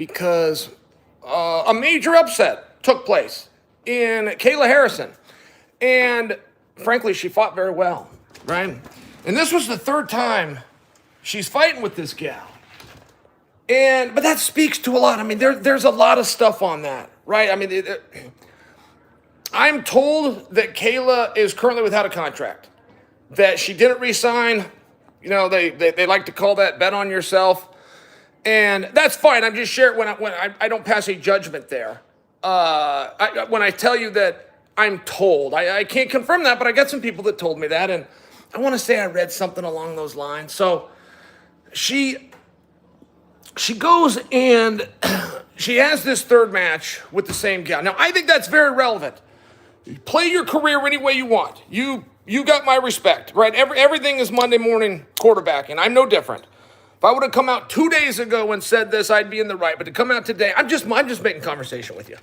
because a major upset took place in Kayla Harrison. And frankly, she fought very well, right? And this was the third time she's fighting with this gal. But that speaks to a lot. I mean, there's a lot of stuff on that, right? I mean, I'm told that Kayla is currently without a contract, that she didn't re-sign. You know, they like to call that bet on yourself. And that's fine. I'm just sharing when I don't pass a judgment there. When I tell you that I'm told, I can't confirm that, but I got some people that told me that. And I want to say I read something along those lines. So she goes and she has this third match with the same gal. Now, I think that's very relevant. You play your career any way you want. You got my respect, right? Everything is Monday morning quarterbacking. I'm no different. If I would have come out 2 days ago and said this, I'd be in the right. But to come out today, I'm just making conversation with you.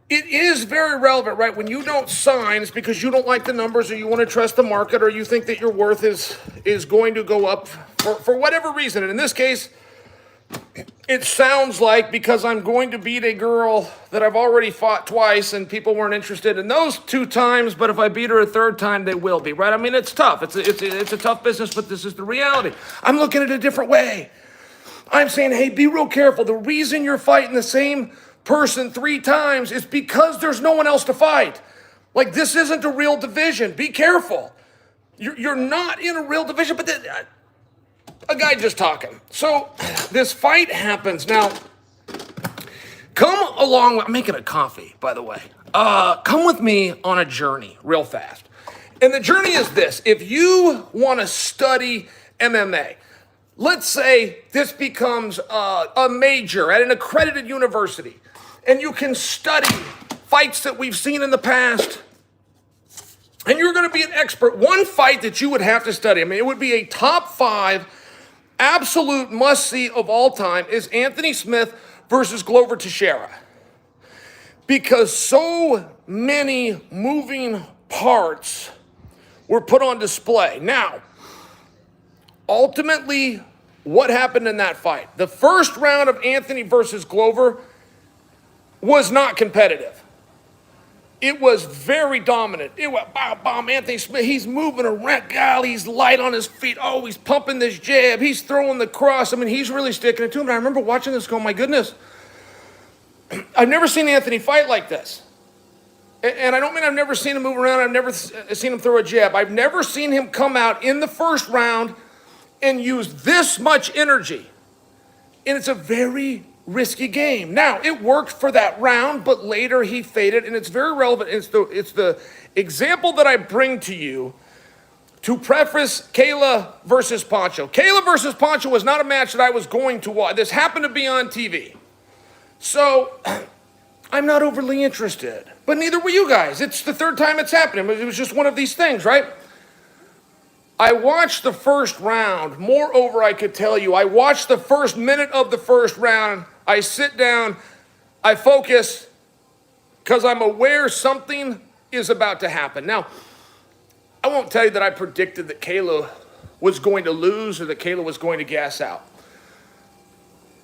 It is very relevant, right? When you don't sign, it's because you don't like the numbers or you want to trust the market or you think that your worth is going to go up for whatever reason. And in this case, it sounds like because I'm going to beat a girl that I've already fought twice and people weren't interested in those 2 times, but if I beat her a third time, they will be, right? I mean, it's tough. It's a tough business, but this is the reality. I'm looking at it a different way. I'm saying, hey, be real careful. The reason you're fighting the same person 3 times is because there's no one else to fight. Like, this isn't a real division. Be careful. You're not in a real division, but a guy just talking. So this fight happens. Now, come along. I'm making a coffee, by the way. Come with me on a journey real fast. And the journey is this. If you want to study MMA, let's say this becomes a major at an accredited university, and you can study fights that we've seen in the past, and you're going to be an expert. One fight that you would have to study, I mean, it would be a top 5 absolute must-see of all time, is Anthony Smith versus Glover Teixeira. Because so many moving parts were put on display. Now, ultimately, what happened in that fight? The first round of Anthony versus Glover was not competitive. It was very dominant. It went bomb. Anthony Smith, he's moving around. God, he's light on his feet. Oh, he's pumping this jab. He's throwing the cross. I mean, he's really sticking it to him. And I remember watching this going, my goodness, I've never seen Anthony fight like this. And I don't mean I've never seen him move around. I've never seen him throw a jab. I've never seen him come out in the first round and use this much energy. And it's a very risky game. Now, it worked for that round, but later he faded, and it's very relevant. It's the example that I bring to you to preface Kayla versus Pancho. Kayla versus Pancho was not a match that I was going to watch. This happened to be on TV. So, I'm not overly interested, but neither were you guys. It's the third time it's happening. It was just one of these things, right? I watched the first round. Moreover, I could tell you, I watched the first minute of the first round. I sit down, I focus, because I'm aware something is about to happen. Now, I won't tell you that I predicted that Kayla was going to lose or that Kayla was going to gas out.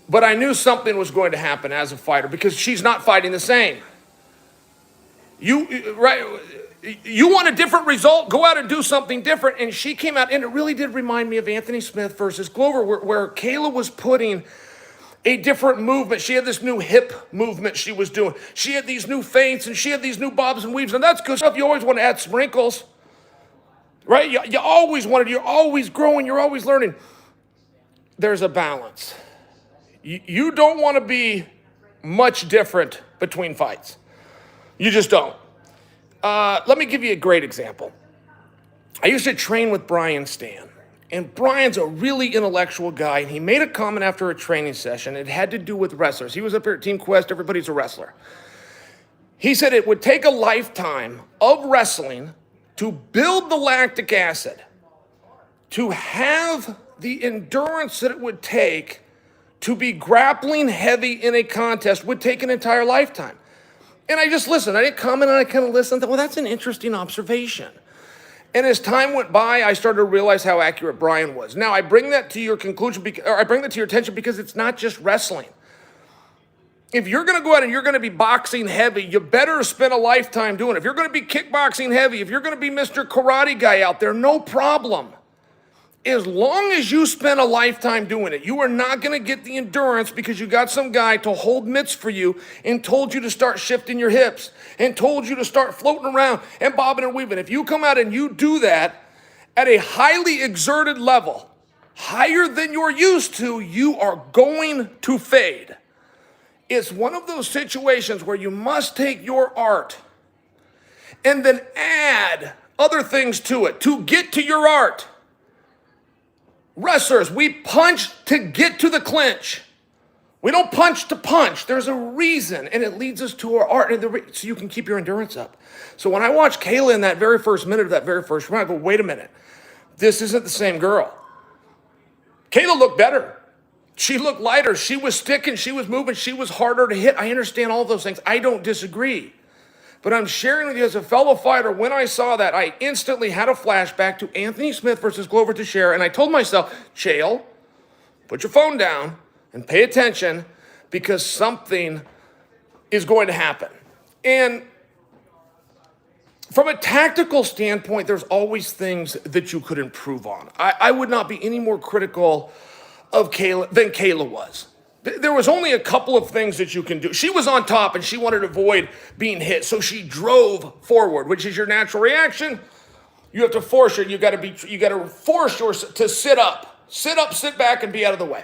But I knew something was going to happen as a fighter because she's not fighting the same. You want a different result, go out and do something different. And she came out, and it really did remind me of Anthony Smith versus Glover, where Kayla was putting a different movement. She had this new hip movement she was doing. She had these new feints, and she had these new bobs and weaves, and that's good stuff. You always want to add sprinkles, right? You always wanted, you're always growing, you're always learning. There's a balance. You don't want to be much different between fights. You just don't. Let me give you a great example. I used to train with Brian Stan, and Brian's a really intellectual guy, and he made a comment after a training session. It had to do with wrestlers. He was up here at Team Quest. Everybody's a wrestler. He said it would take a lifetime of wrestling to build the lactic acid, to have the endurance that it would take to be grappling heavy in a contest would take an entire lifetime. And I just listened. I didn't comment, and I kind of listened. I thought, well, that's an interesting observation. And as time went by, I started to realize how accurate Brian was. Now, I bring that to your conclusion, or I bring that to your attention because it's not just wrestling. If you're going to go out and you're going to be boxing heavy, you better spend a lifetime doing it. If you're going to be kickboxing heavy, if you're going to be Mr. Karate guy out there, no problem. As long as you spend a lifetime doing it, you are not going to get the endurance because you got some guy to hold mitts for you and told you to start shifting your hips and told you to start floating around and bobbing and weaving. If you come out and you do that at a highly exerted level, higher than you're used to, you are going to fade. It's one of those situations where you must take your art and then add other things to it to get to your art. Wrestlers, we punch to get to the clinch. We don't punch to punch. There's a reason, and it leads us to our art, so you can keep your endurance up. So when I watch Kayla in that very first minute of that very first round, I go, wait a minute. This isn't the same girl. Kayla looked better. She looked lighter. She was sticking. She was moving. She was harder to hit. I understand all those things. I don't disagree. But I'm sharing with you as a fellow fighter, when I saw that, I instantly had a flashback to Anthony Smith versus Glover Teixeira, and I told myself, Chael, put your phone down and pay attention because something is going to happen. And from a tactical standpoint, there's always things that you could improve on. I would not be any more critical of Kayla than Kayla was. There was only a couple of things that you can do. She was on top and she wanted to avoid being hit, so she drove forward, which is your natural reaction. You have to force her. You got to force yourself to sit up, sit back, and be out of the way.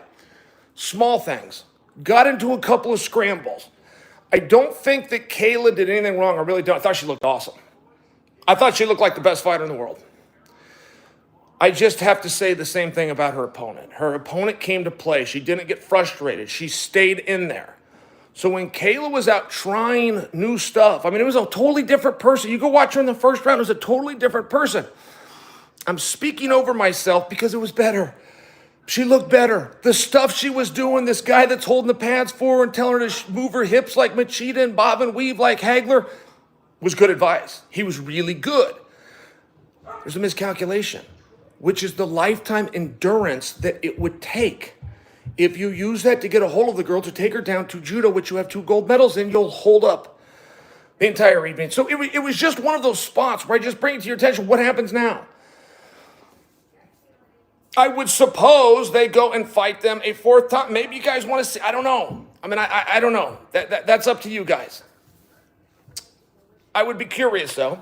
Small things. Got into a couple of scrambles. I don't think that Kayla did anything wrong. I really don't. I thought she looked awesome. I thought she looked like the best fighter in the world. I just have to say the same thing about her opponent. Her opponent came to play. She didn't get frustrated. She stayed in there. So when Kayla was out trying new stuff, I mean, it was a totally different person. You go watch her in the first round, it was a totally different person. I'm speaking over myself because it was better. She looked better. The stuff she was doing, this guy that's holding the pads for her and telling her to move her hips like Machida and bob and weave like Hagler was good advice. He was really good. There's a miscalculation, which is the lifetime endurance that it would take. If you use that to get a hold of the girl to take her down to judo, which you have 2 gold medals in, you'll hold up the entire evening. So it was just one of those spots where I just bring it to your attention, what happens now? I would suppose they go and fight them a 4th time. Maybe you guys want to see, I don't know. I mean, I don't know. That's up to you guys. I would be curious, though.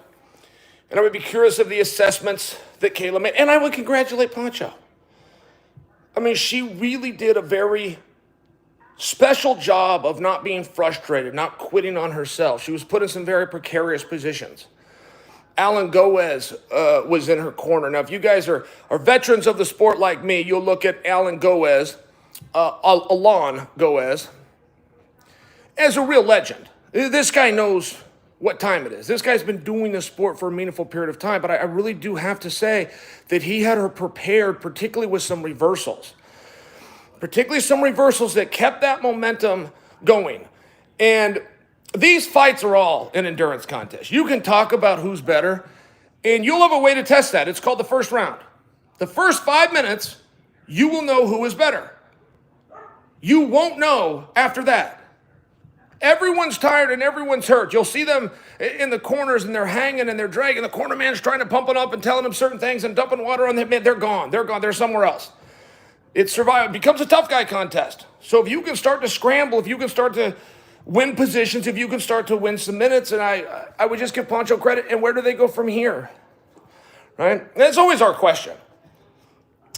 And I would be curious of the assessments that Kayla made. And I would congratulate Pancho. I mean, she really did a very special job of not being frustrated, not quitting on herself. She was put in some very precarious positions. Alan Goez was in her corner. Now, if you guys are veterans of the sport like me, you'll look at Alan Goez, Alon Goez, as a real legend. This guy knows what time it is. This guy's been doing this sport for a meaningful period of time, but I really do have to say that he had her prepared, particularly with some reversals. Particularly some reversals that kept that momentum going. And these fights are all an endurance contest. You can talk about who's better, and you'll have a way to test that. It's called the first round. The first 5 minutes, you will know who is better. You won't know after that. Everyone's tired and everyone's hurt. You'll see them in the corners and they're hanging and they're dragging. The corner man's trying to pump it up and telling them certain things and dumping water on them. Man, they're gone. They're gone. They're somewhere else. It's survival. It becomes a tough guy contest. So if you can start to scramble, if you can start to win positions, if you can start to win some minutes, and I would just give Pancho credit. And where do they go from here? Right? That's always our question.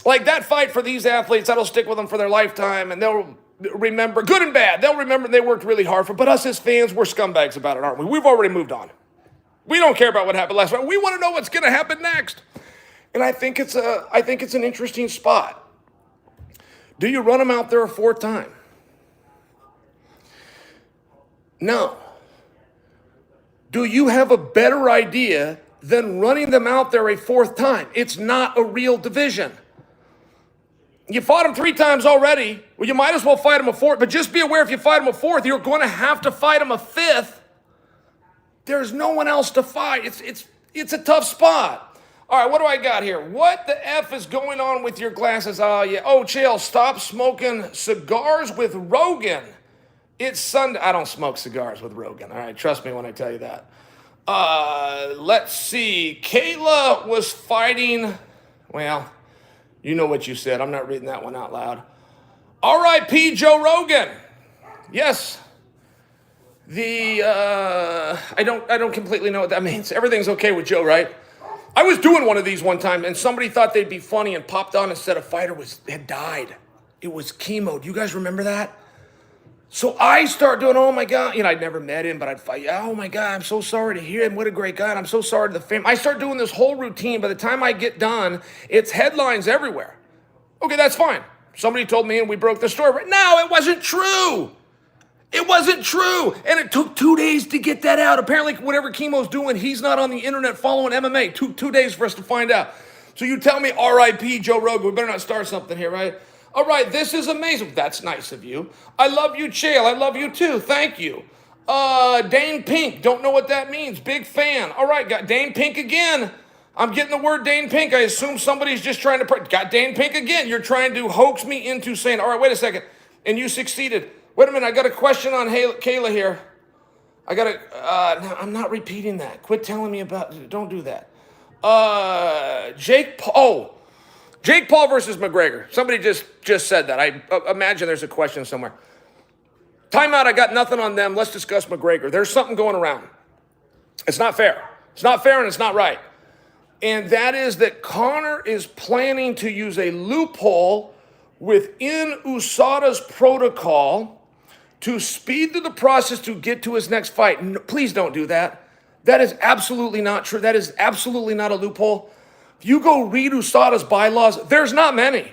Like that fight for these athletes, that'll stick with them for their lifetime, and they'll remember, good and bad, they'll remember they worked really hard for, but us as fans, we're scumbags about it, aren't we? We've already moved on. We don't care about what happened last night. We want to know what's going to happen next. And I think it's an interesting spot. Do you run them out there a 4th time? No. Do you have a better idea than running them out there a 4th time? It's not a real division. You fought them 3 times already. Well, you might as well fight them a 4th. But just be aware, if you fight them a 4th, you're going to have to fight them a 5th. There's no one else to fight. It's a tough spot. All right, what do I got here? What the F is going on with your glasses? Oh, yeah. Oh, Chael, stop smoking cigars with Rogan. It's Sunday. I don't smoke cigars with Rogan. All right, trust me when I tell you that. Let's see. Kayla was fighting. Well, you know what you said. I'm not reading that one out loud. R.I.P. Joe Rogan. Yes. I don't completely know what that means. Everything's okay with Joe, right? I was doing one of these one time, and somebody thought they'd be funny and popped on and said a fighter had died. It was chemo. Do you guys remember that? So I start doing, oh my God, I'd never met him, but I'd fight. Oh my God, I'm so sorry to hear him. What a great guy. And I'm so sorry to the family. I start doing this whole routine. By the time I get done, it's headlines everywhere. Okay, that's fine. Somebody told me and we broke the story. But no, it wasn't true. It wasn't true. And it took 2 days to get that out. Apparently, whatever chemo's doing, he's not on the internet following MMA. Two days for us to find out. So you tell me, R.I.P. Joe Rogan. We better not start something here, right? All right, this is amazing. That's nice of you. I love you, Chael. I love you too. Thank you. Dane Pink. Don't know what that means. Big fan. All right, got Dane Pink again. I'm getting the word Dane Pink. I assume somebody's just trying to... Got Dane Pink again. You're trying to hoax me into saying, all right, wait a second. And you succeeded. Wait a minute. I got a question on Kayla here. I'm not repeating that. Quit telling me about... Don't do that. Jake Paul versus McGregor. Somebody just said that. I imagine there's a question somewhere. Timeout, I got nothing on them. Let's discuss McGregor. There's something going around. It's not fair. It's not fair and it's not right. And that is that Conor is planning to use a loophole within USADA's protocol to speed through the process to get to his next fight. No, please don't do that. That is absolutely not true. That is absolutely not a loophole. If you go read USADA's bylaws, there's not many.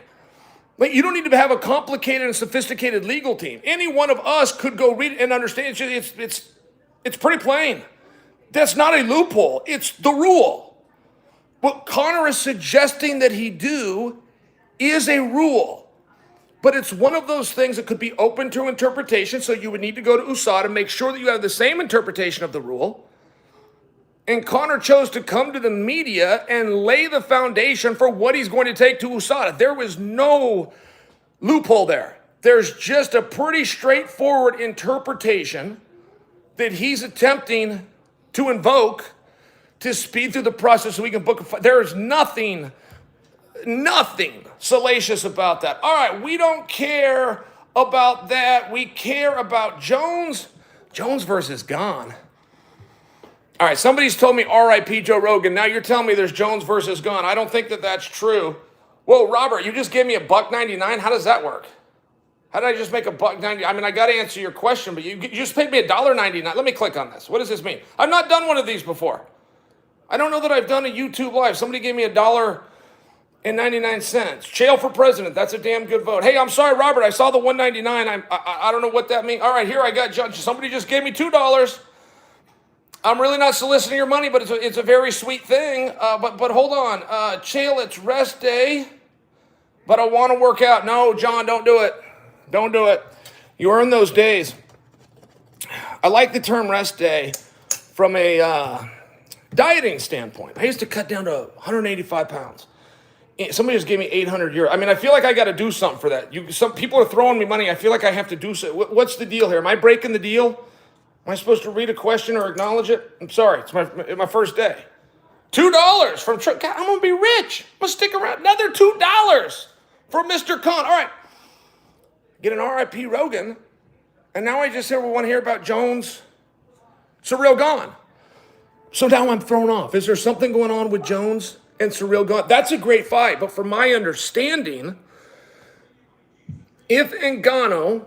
Like, you don't need to have a complicated and sophisticated legal team. Any one of us could go read it and understand. It's pretty plain. That's not a loophole. It's the rule. What Conor is suggesting that he do is a rule. But it's one of those things that could be open to interpretation, so you would need to go to USADA, make sure that you have the same interpretation of the rule. And Conor chose to come to the media and lay the foundation for what he's going to take to USADA. There was no loophole there. There's just a pretty straightforward interpretation that he's attempting to invoke to speed through the process so we can book a fight. There is nothing salacious about that. All right, we don't care about that. We care about Jones. Jones versus Gane. All right, somebody's told me R.I.P. Joe Rogan. Now you're telling me there's Jones versus Gane. I don't think that that's true. Whoa, Robert, you just gave me $1.99? How does that work? How did I just make $1.90? I mean, I got to answer your question, but you just paid me $1.99. Let me click on this. What does this mean? I've not done one of these before. I don't know that I've done a YouTube live. Somebody gave me $1.99. Chael for president. That's a damn good vote. Hey, I'm sorry, Robert. I saw the $1.99. I don't know what that means. All right, here I got judge. Somebody just gave me $2. I'm really not soliciting your money, but it's a very sweet thing. But hold on. Chael, it's rest day, but I want to work out. No, John, don't do it. Don't do it. You earn those days. I like the term rest day from a dieting standpoint. I used to cut down to 185 pounds. Somebody just gave me 800 euros. I mean, I feel like I got to do something for that. Some people are throwing me money. I feel like I have to do so. What's the deal here? Am I breaking the deal? Am I supposed to read a question or acknowledge it? I'm sorry. It's my first day. $2 from God, I'm going to be rich. I'm going to stick around. Another $2 for Mr. Khan. All right. Get an R.I.P. Rogan. And now I just said we want to hear about Jones. Ciryl Gane. So now I'm thrown off. Is there something going on with Jones and Ciryl Gane? That's a great fight. But from my understanding, if Ngannou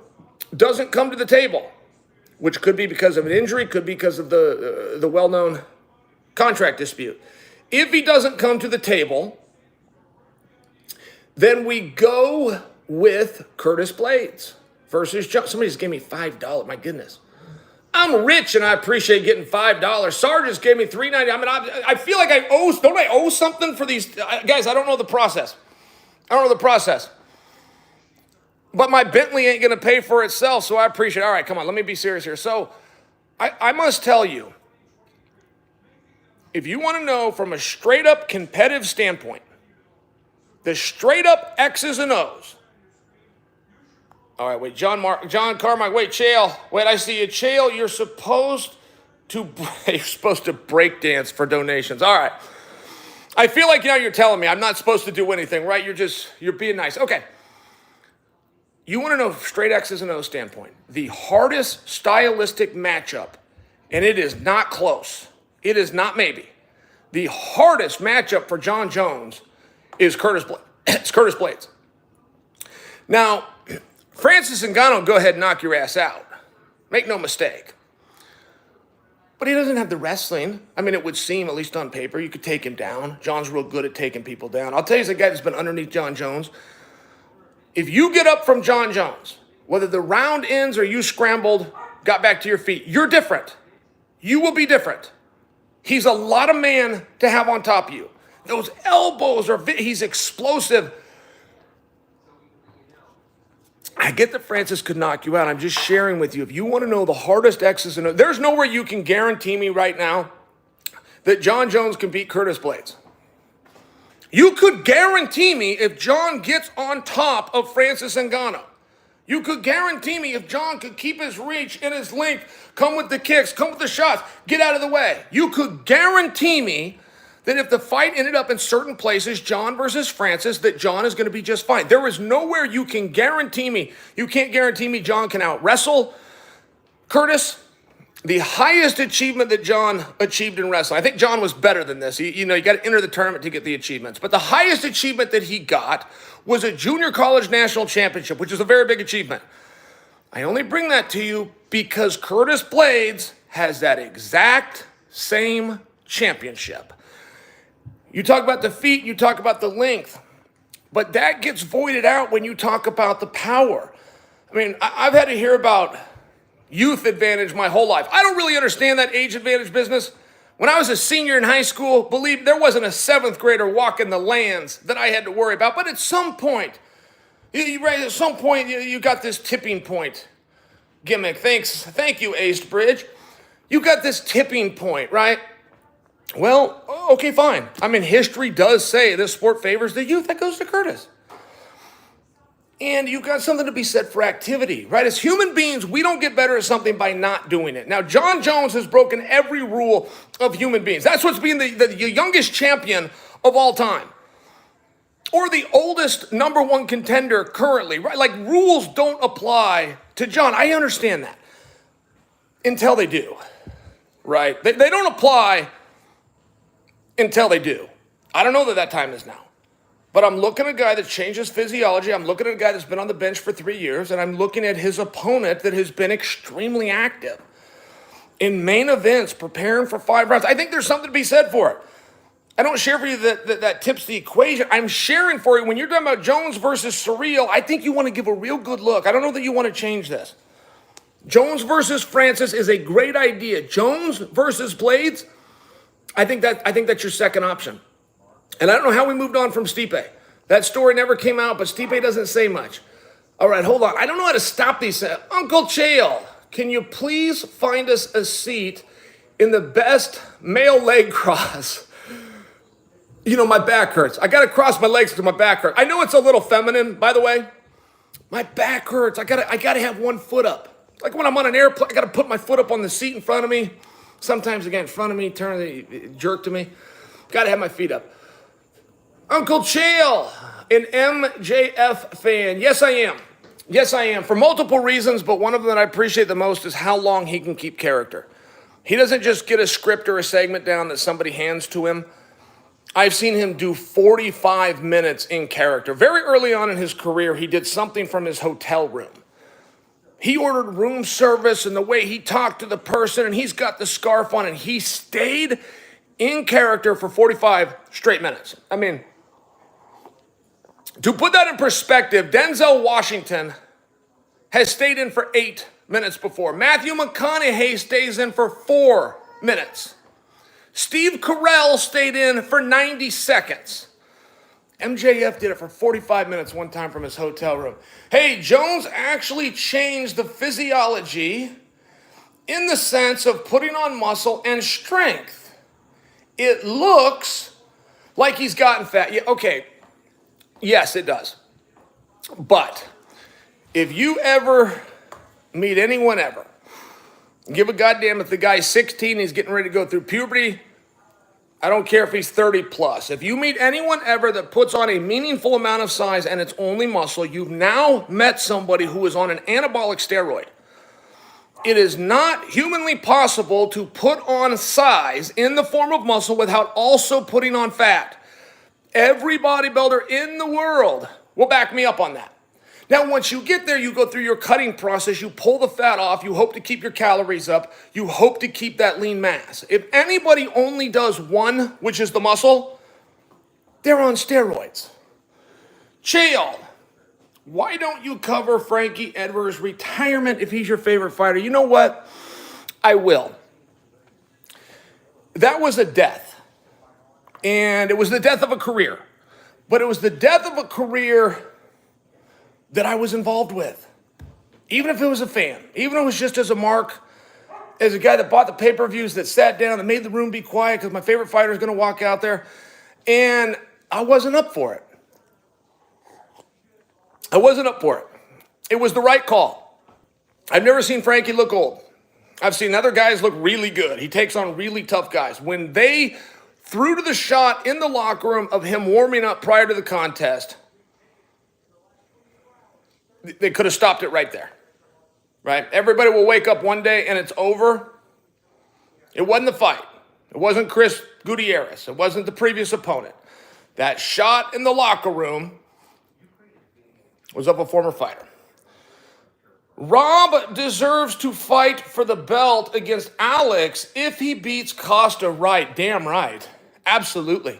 doesn't come to the table, which could be because of an injury, could be because of the well-known contract dispute. If he doesn't come to the table, then we go with Curtis Blades versus Jones. Somebody just gave me $5. My goodness. I'm rich and I appreciate getting $5. Sarge just gave me $3.90. I mean, I feel like don't I owe something for these? Guys, I don't know the process. But my Bentley ain't going to pay for itself, so I appreciate it. All right, come on, let me be serious here. So I must tell you, if you want to know from a straight up competitive standpoint, the straight up X's and O's. All right, wait, John Carmike, wait, Chael, wait, I see you. Chael, you're supposed to break dance for donations. All right. I feel like now you're telling me I'm not supposed to do anything, right? You're being nice. Okay. You want to know straight X's and O's standpoint, the hardest stylistic matchup, and it is not close. It is not maybe. The hardest matchup for Jon Jones is Curtis Blaydes. Now, Francis Ngannou, go ahead and knock your ass out. Make no mistake. But he doesn't have the wrestling. I mean, it would seem, at least on paper, you could take him down. John's real good at taking people down. I'll tell you, he's a guy that's been underneath Jon Jones. If you get up from Jon Jones, whether the round ends or you scrambled, got back to your feet, you're different. You will be different. He's a lot of man to have on top of you. Those elbows he's explosive. I get that Francis could knock you out. I'm just sharing with you. If you want to know the hardest X's and O's, there's nowhere you can guarantee me right now that Jon Jones can beat Curtis Blaydes. You could guarantee me if Jon gets on top of Francis Ngannou. You could guarantee me if Jon could keep his reach and his length, come with the kicks, come with the shots, get out of the way. You could guarantee me that if the fight ended up in certain places, Jon versus Francis, that Jon is going to be just fine. There is nowhere you can guarantee me. You can't guarantee me Jon can out-wrestle Curtis. The highest achievement that Jon achieved in wrestling, I think Jon was better than this. You got to enter the tournament to get the achievements. But the highest achievement that he got was a junior college national championship, which is a very big achievement. I only bring that to you because Curtis Blaydes has that exact same championship. You talk about the feet, you talk about the length, but that gets voided out when you talk about the power. I mean, I've had to hear about youth advantage my whole life. I don't really understand that age advantage business. When I was a senior in high school, believe there wasn't a seventh grader walking the lands that I had to worry about. But at some point, you got this tipping point gimmick. Thank you, Ace Bridge. You got this tipping point, right? Well, okay, fine. I mean, history does say this sport favors the youth. That goes to Curtis. And you've got something to be said for activity, right? As human beings, we don't get better at something by not doing it. Now, Jon Jones has broken every rule of human beings. That's what's being the youngest champion of all time. Or the oldest number one contender currently, right? Like, rules don't apply to Jon. I understand that. Until they do, right? They don't apply until they do. I don't know that time is now. But I'm looking at a guy that changed his physiology. I'm looking at a guy that's been on the bench for 3 years, and I'm looking at his opponent that has been extremely active in main events, preparing for 5 rounds. I think there's something to be said for it. I don't share for you that tips the equation. I'm sharing for you when you're talking about Jones versus Surreal, I think you want to give a real good look. I don't know that you want to change this. Jones versus Francis is a great idea. Jones versus Blaydes, I think that's your second option. And I don't know how we moved on from Stipe. That story never came out, but Stipe doesn't say much. All right, hold on. I don't know how to stop these. Uncle Chael, can you please find us a seat in the best male leg cross? You know, my back hurts. I got to cross my legs because my back hurts. I know it's a little feminine, by the way. My back hurts. I gotta have one foot up. Like when I'm on an airplane, I got to put my foot up on the seat in front of me. Sometimes again, in front of me, jerk to me. Got to have my feet up. Uncle Chael, an MJF fan. Yes, I am. Yes, I am. For multiple reasons, but one of them that I appreciate the most is how long he can keep character. He doesn't just get a script or a segment down that somebody hands to him. I've seen him do 45 minutes in character. Very early on in his career, he did something from his hotel room. He ordered room service and the way he talked to the person, and he's got the scarf on, and he stayed in character for 45 straight minutes. I mean, to put that in perspective, Denzel Washington has stayed in for 8 minutes before. Matthew McConaughey stays in for 4 minutes. Steve Carell stayed in for 90 seconds. MJF did it for 45 minutes one time from his hotel room. Hey, Jones actually changed the physiology in the sense of putting on muscle and strength. it looks like he's gotten fat. Yeah, okay, yes, it does. But if you ever meet anyone ever, give a goddamn if the guy's 16, he's getting ready to go through puberty, I don't care if he's 30 plus. If you meet anyone ever that puts on a meaningful amount of size and it's only muscle, you've now met somebody who is on an anabolic steroid. It is not humanly possible to put on size in the form of muscle without also putting on fat. Every bodybuilder in the world will back me up on that. Now, once you get there, you go through your cutting process, you pull the fat off, you hope to keep your calories up, you hope to keep that lean mass. If anybody only does one, which is the muscle, they're on steroids. Chael, why don't you cover Frankie Edwards' retirement if he's your favorite fighter? You know what? I will. That was a death. And it was the death of a career. But it was the death of a career that I was involved with. Even if it was a fan, even if it was just as a mark, as a guy that bought the pay-per-views, that sat down and made the room be quiet because my favorite fighter is going to walk out there. And I wasn't up for it. I wasn't up for it. It was the right call. I've never seen Frankie look old. I've seen other guys look really good. He takes on really tough guys. When they threw to the shot in the locker room of him warming up prior to the contest, they could have stopped it right there, right? Everybody will wake up one day and it's over. It wasn't the fight. It wasn't Chris Gutierrez. It wasn't the previous opponent. That shot in the locker room was of a former fighter. Rob deserves to fight for the belt against Alex if he beats Costa right. Damn right. Absolutely.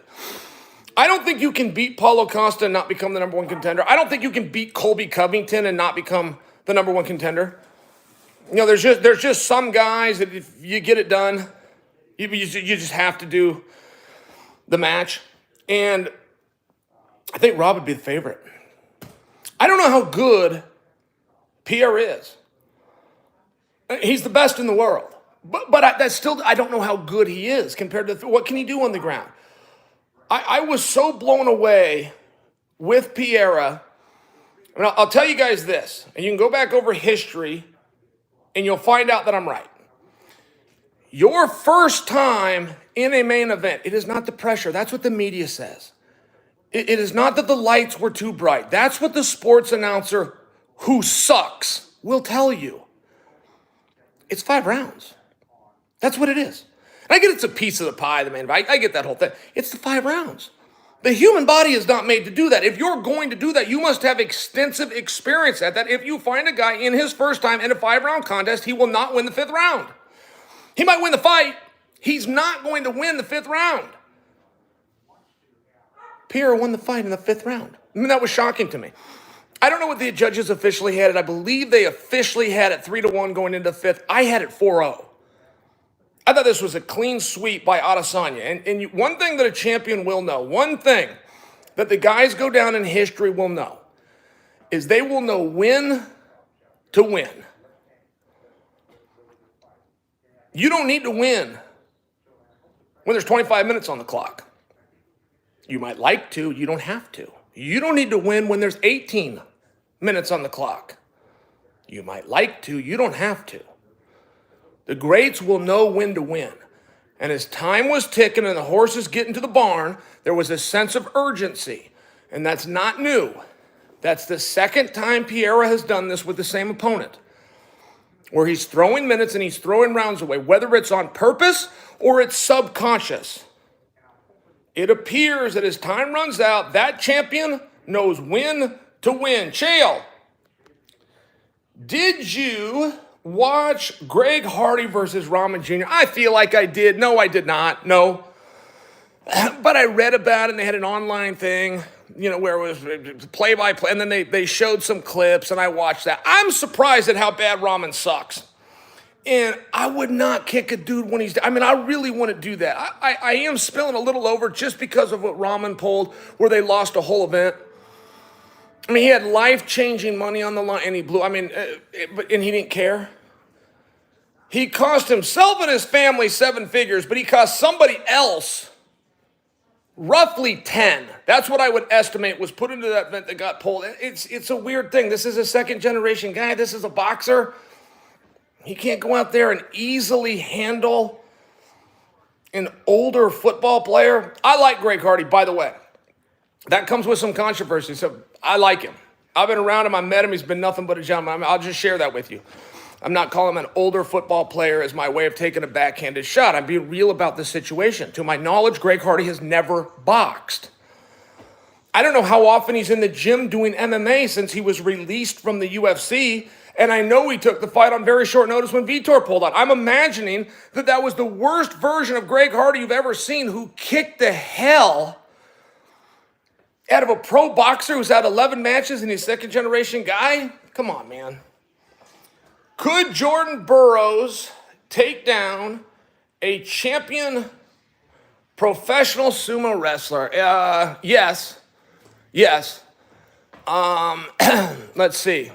I don't think you can beat Paulo Costa and not become the number one contender. I don't think you can beat Colby Covington and not become the number one contender. You know, there's just some guys that if you get it done, you just have to do the match. And I think Rob would be the favorite. I don't know how good Pierre is. He's the best in the world. But that's still, I don't know how good he is compared to what can he do on the ground. I was so blown away with Pierre. I mean, I'll tell you guys this, and you can go back over history, and you'll find out that I'm right. Your first time in a main event, it is not the pressure. That's what the media says. It is not that the lights were too bright. That's what the sports announcer who sucks will tell you. It's 5 rounds. That's what it is. And I get it's a piece of the pie, the main event. I get that whole thing. It's the 5 rounds. The human body is not made to do that. If you're going to do that, you must have extensive experience at that. If you find a guy in his first time in a 5-round contest, he will not win the 5th round. He might win the fight. He's not going to win the 5th round. Pierre won the fight in the 5th round. I mean, that was shocking to me. I don't know what the judges officially had it. I believe they officially had it 3-1 going into the 5th. I had it 4-0. I thought this was a clean sweep by Adesanya. And one thing that a champion will know, one thing that the guys go down in history will know, is they will know when to win. You don't need to win when there's 25 minutes on the clock. You might like to, you don't have to. You don't need to win when there's 18 minutes on the clock. You might like to, you don't have to. The greats will know when to win. And as time was ticking and the horses getting to the barn, there was a sense of urgency. And that's not new. That's the second time Pierre has done this with the same opponent, where he's throwing minutes and he's throwing rounds away, whether it's on purpose or it's subconscious. It appears that as time runs out, that champion knows when to win. Chael, did you watch Greg Hardy versus Rahman Jr.? I feel like I did. No, I did not. No. But I read about it, and they had an online thing, you know, where it was play-by-play, and then they showed some clips, and I watched that. I'm surprised at how bad Rahman sucks. And I would not kick a dude when he's, I mean, I really want to do that. I am spilling a little over just because of what Rahman pulled, where they lost a whole event. I mean, he had life-changing money on the line, and he blew, I mean, and he didn't care. He cost himself and his family 7 figures, but he cost somebody else roughly 10. That's what I would estimate was put into that event that got pulled. It's a weird thing. This is a second generation guy. This is a boxer. He can't go out there and easily handle an older football player. I like Greg Hardy, by the way. That comes with some controversy, so I like him. I've been around him. I met him. He's been nothing but a gentleman. I'll just share that with you. I'm not calling him an older football player as my way of taking a backhanded shot. I'm being real about the situation. To my knowledge, Greg Hardy has never boxed. I don't know how often he's in the gym doing MMA since he was released from the UFC. And I know he took the fight on very short notice when Vitor pulled out. I'm imagining that that was the worst version of Greg Hardy you've ever seen, who kicked the hell out of a pro boxer who's had 11 matches and he's a second generation guy. Come on, man. Could Jordan Burroughs take down a champion professional sumo wrestler? Yes. Yes. Let's see.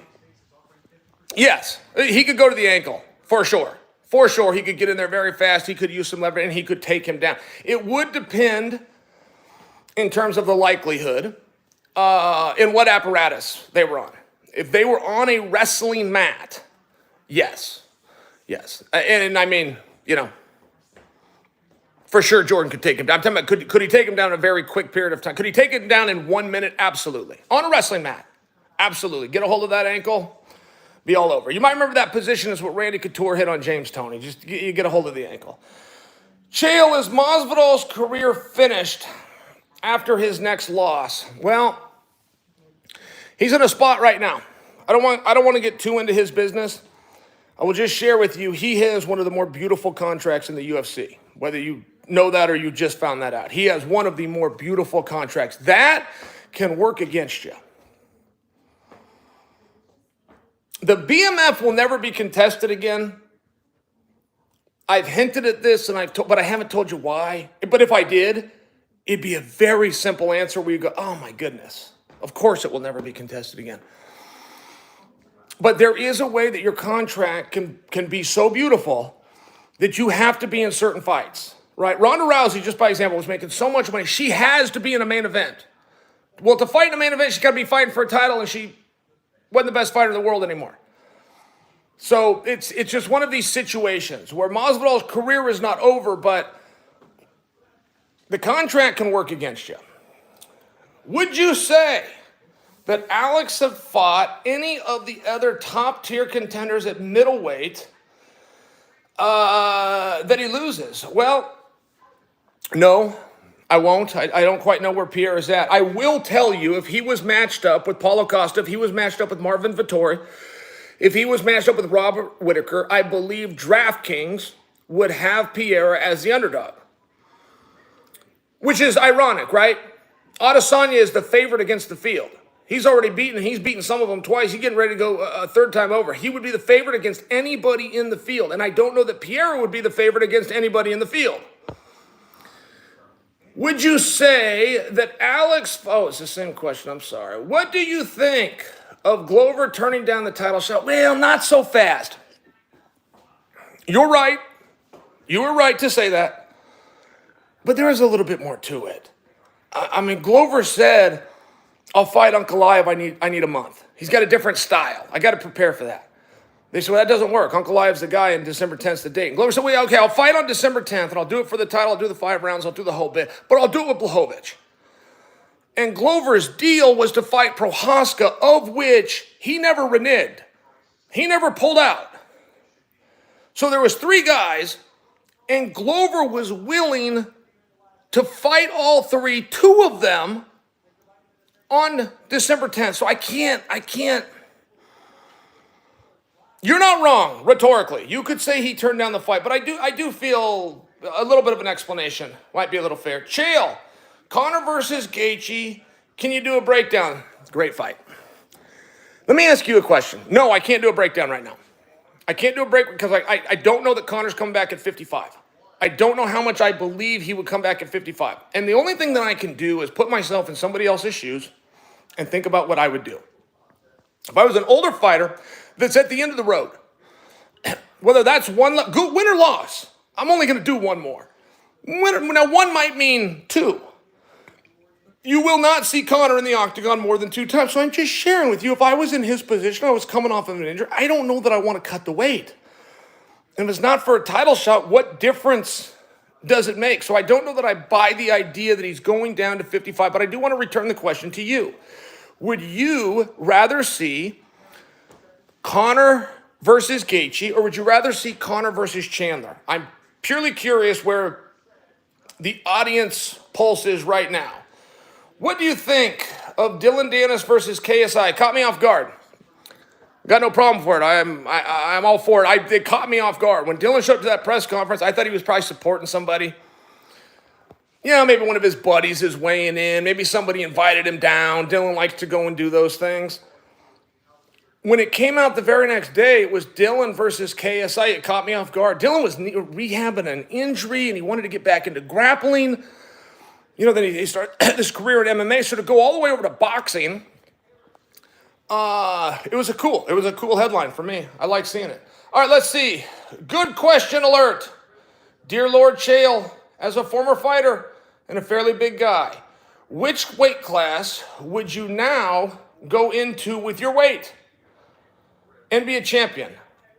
Yes, he could go to the ankle, for sure. For sure, he could get in there very fast. He could use some leverage, and he could take him down. It would depend in terms of the likelihood in what apparatus they were on. If they were on a wrestling mat, yes. Yes. And I mean, you know, for sure Jordan could take him down. I'm talking about could he take him down in a very quick period of time? Could he take him down in 1 minute? Absolutely. On a wrestling mat? Absolutely. Get a hold of that ankle. Be all over. You might remember that position is what Randy Couture hit on James Toney. Just you get a hold of the ankle. Chael, is Masvidal's career finished after his next loss? Well, he's in a spot right now. I don't want to get too into his business. I will just share with you, he has one of the more beautiful contracts in the UFC. Whether you know that or you just found that out. He has one of the more beautiful contracts. That can work against you. The BMF will never be contested again. I've hinted at this, but I haven't told you why. But if I did, it'd be a very simple answer where you go, oh my goodness, of course it will never be contested again. But there is a way that your contract can be so beautiful that you have to be in certain fights, right? Ronda Rousey, just by example, was making so much money. She has to be in a main event. Well, to fight in a main event, she's got to be fighting for a title, and she wasn't the best fighter in the world anymore. So it's just one of these situations where Masvidal's career is not over, but the contract can work against you. Would you say that Alex have fought any of the other top-tier contenders at middleweight that he loses? Well, no, I won't. I don't quite know where Pierre is at. I will tell you, if he was matched up with Paulo Costa, if he was matched up with Marvin Vettori, if he was matched up with Robert Whittaker, I believe DraftKings would have Pierre as the underdog. Which is ironic, right? Adesanya is the favorite against the field. He's already beaten some of them twice. He's getting ready to go a third time over. He would be the favorite against anybody in the field. And I don't know that Pierre would be the favorite against anybody in the field. Would you say that Alex... Oh, it's the same question. I'm sorry. What do you think of Glover turning down the title shot? Well, not so fast. You're right. You were right to say that. But there is a little bit more to it. I mean, Glover said, I'll fight Uncle Lie if I need a month. He's got a different style. I got to prepare for that. They said, well, that doesn't work. Uncle Lieve's the guy, and December 10th's the date. And Glover said, well, okay, I'll fight on December 10th, and I'll do it for the title. I'll do the 5 rounds. I'll do the whole bit. But I'll do it with Blachowicz. And Glover's deal was to fight Prohaska, of which he never reneged. He never pulled out. So there was 3 guys, and Glover was willing to fight all 3, 2 of them, on December 10th. So I can't. You're not wrong, rhetorically. You could say he turned down the fight, but I do feel a little bit of an explanation might be a little fair. Chael, Conor versus Gaethje. Can you do a breakdown? Great fight. Let me ask you a question. No, I can't do a breakdown right now. I can't do a break because I don't know that Conor's coming back at 55. I don't know how much I believe he would come back at 55. And the only thing that I can do is put myself in somebody else's shoes and think about what I would do. If I was an older fighter that's at the end of the road, Whether that's win or loss, I'm only going to do one more. Now, one might mean two. You will not see Conor in the octagon more than 2 times. So I'm just sharing with you, if I was in his position, I was coming off of an injury, I don't know that I want to cut the weight. And if it's not for a title shot, what difference does it make? So I don't know that I buy the idea that he's going down to 55, but I do want to return the question to you. Would you rather see Conor versus Gaethje, or would you rather see Conor versus Chandler? I'm purely curious where the audience pulse is right now. What do you think of Dylan Dennis versus KSI? Caught me off guard. Got no problem for it. I'm all for it. It caught me off guard. When Dylan showed up to that press conference, I thought he was probably supporting somebody. You know, maybe one of his buddies is weighing in. Maybe somebody invited him down. Dylan likes to go and do those things. When it came out the very next day, it was Dylan versus KSI. It caught me off guard. Dylan was rehabbing an injury, and he wanted to get back into grappling. You know, then he started his career in MMA. So to go all the way over to boxing, it was a cool headline for me. I like seeing it. All right, let's see. Good question alert. Dear Lord Chael, as a former fighter and a fairly big guy, which weight class would you now go into with your weight and be a champion?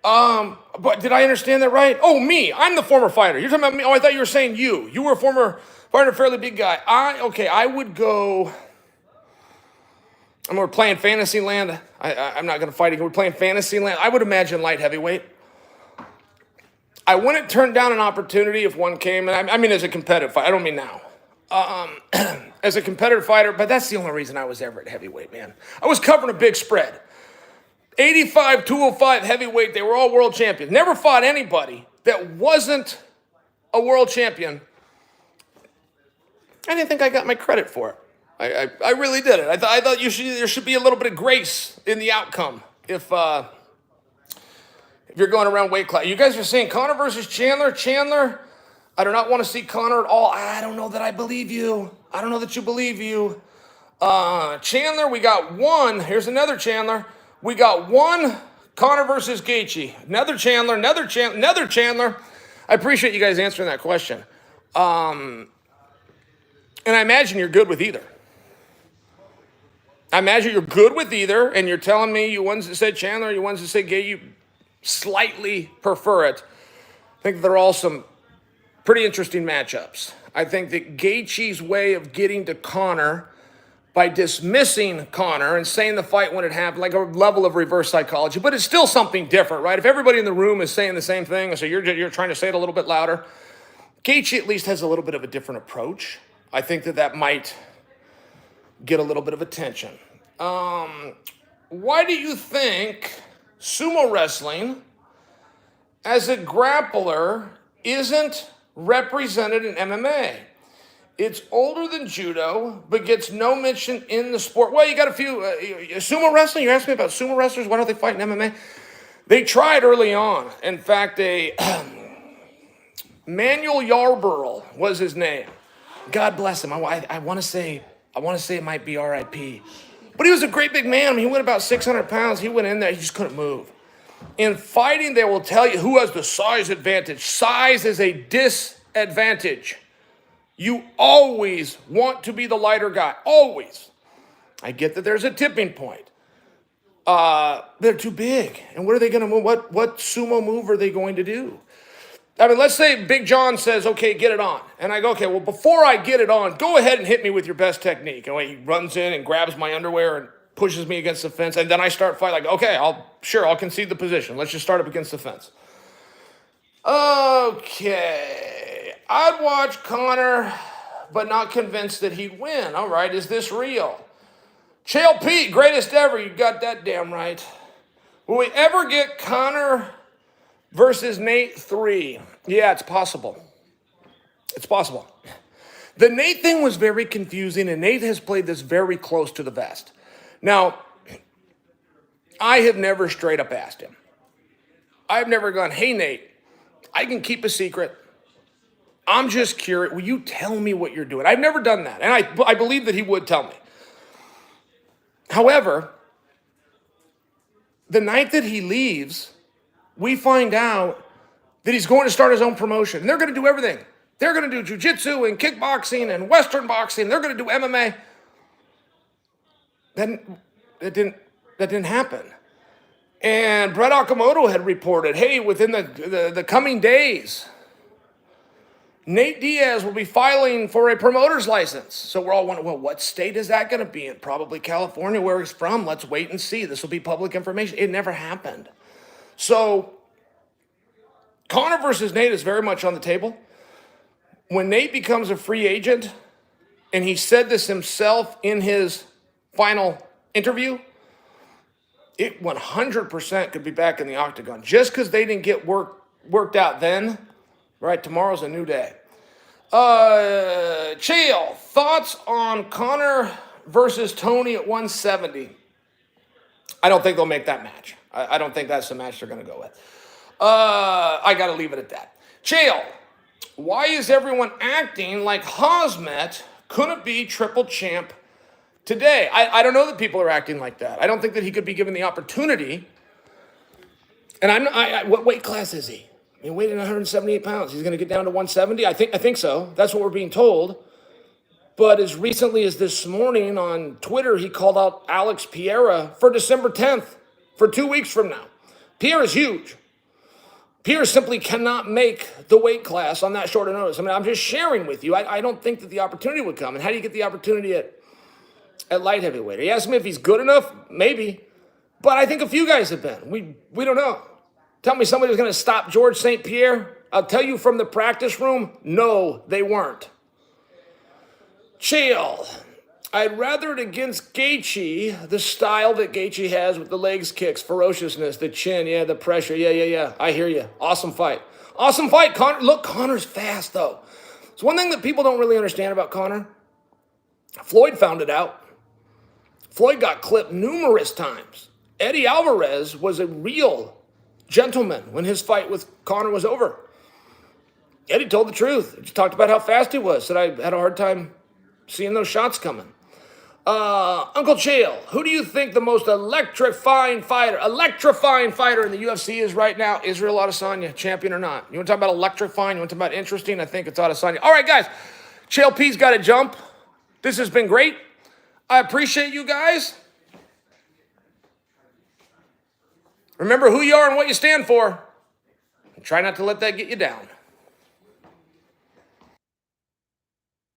But did I understand that right? Oh, me. I'm the former fighter. You're talking about me. Oh, I thought you were saying you. You were a former fighter, a fairly big guy. I would go. We're playing Fantasyland. I'm not going to fight again. We're playing Fantasyland. I would imagine light heavyweight. I wouldn't turn down an opportunity if one came. And I mean, as a competitive fighter. I don't mean now. As a competitive fighter, but that's the only reason I was ever at heavyweight, man. I was covering a big spread. 85, 205 heavyweight, they were all world champions. Never fought anybody that wasn't a world champion. I didn't think I got my credit for it. I really did it. I thought there should be a little bit of grace in the outcome if you're going around weight class. You guys are saying Conor versus Chandler. Chandler, I do not want to see Conor at all. I don't know that I believe you. I don't know that you believe you. Chandler, we got one. Here's another Chandler. We got one Conor versus Gaethje. Another Chandler, another Chandler. I appreciate you guys answering that question. And I imagine you're good with either. I imagine you're good with either, and you're telling me you ones that said Chandler, you ones that said Gaethje, you slightly prefer it. I think they're all some pretty interesting matchups. I think that Gaethje's way of getting to Conor by dismissing Conor and saying the fight when it happened, like a level of reverse psychology, but it's still something different, right? If everybody in the room is saying the same thing, so you're trying to say it a little bit louder, Gaethje at least has a little bit of a different approach. I think that might get a little bit of attention. Why do you think sumo wrestling as a grappler isn't represented in MMA? It's older than judo, but gets no mention in the sport. Well, you got a few sumo wrestling. You asked me about sumo wrestlers. Why don't they fight in MMA? They tried early on. In fact, Manuel Yarborough was his name. God bless him. I want to say it might be R.I.P. But he was a great big man. I mean, he went about 600 pounds. He went in there. He just couldn't move. In fighting, they will tell you who has the size advantage. Size is a disadvantage. You always want to be the lighter guy. Always. I get that there's a tipping point. They're too big. And what are they going to move? What sumo move are they going to do? I mean, let's say Big John says, okay, get it on. And I go, okay, well, before I get it on, go ahead and hit me with your best technique. And he runs in and grabs my underwear and pushes me against the fence. And then I start fighting like, okay, I'll concede the position. Let's just start up against the fence. Okay. I'd watch Conor, but not convinced that he'd win. All right, is this real? Chael Pete, greatest ever. You got that damn right. Will we ever get Conor versus Nate 3? Yeah, it's possible. It's possible. The Nate thing was very confusing, and Nate has played this very close to the vest. Now, I have never straight up asked him. I've never gone, hey, Nate, I can keep a secret. I'm just curious. Will you tell me what you're doing? I've never done that, and I believe that he would tell me. However, the night that he leaves, we find out that he's going to start his own promotion. And they're going to do everything. They're going to do jiu-jitsu and kickboxing and Western boxing. They're going to do MMA. Then that didn't happen. And Brett Okamoto had reported, hey, within the coming days, Nate Diaz will be filing for a promoter's license. So we're all wondering, well, what state is that going to be in? Probably California, where he's from. Let's wait and see. This will be public information. It never happened. So Conor versus Nate is very much on the table. When Nate becomes a free agent, and he said this himself in his final interview, it 100% could be back in the octagon. Just because they didn't get worked out then, right? Tomorrow's a new day. Chael, thoughts on Conor versus Tony at 170? I don't think they'll make that match. I don't think that's the match they're going to go with. I got to leave it at that. Chael, why is everyone acting like Khamzat couldn't be triple champ today? I don't know that people are acting like that. I don't think that he could be given the opportunity. And what weight class is he? I mean, weighing 178 pounds. He's going to get down to 170? I think so. That's what we're being told. But as recently as this morning on Twitter, he called out Alex Pereira for December 10th, for 2 weeks from now. Pereira is huge. Pereira simply cannot make the weight class on that short of notice. I mean, I'm just sharing with you. I don't think that the opportunity would come. And how do you get the opportunity at light heavyweight? He asked me if he's good enough. Maybe. But I think a few guys have been. We don't know. Tell me somebody was going to stop George St. Pierre. I'll tell you from the practice room, no, they weren't. Chael, I'd rather it against Gaethje, the style that Gaethje has with the legs kicks, ferociousness, the chin, yeah, the pressure, yeah. I hear you. Awesome fight. Awesome fight, Conor. Look, Conor's fast, though. It's one thing that people don't really understand about Conor. Floyd found it out. Floyd got clipped numerous times. Eddie Alvarez was a real gentleman when his fight with Conor was over. Eddie told the truth. He talked about how fast he was. Said I had a hard time seeing those shots coming. Uncle Chael, who do you think the most electrifying fighter in the UFC is right now? Israel Adesanya, champion or not? You want to talk about electrifying? You want to talk about interesting? I think it's Adesanya. All right, guys. Chael P's got to jump. This has been great. I appreciate you guys. Remember who you are and what you stand for. And try not to let that get you down.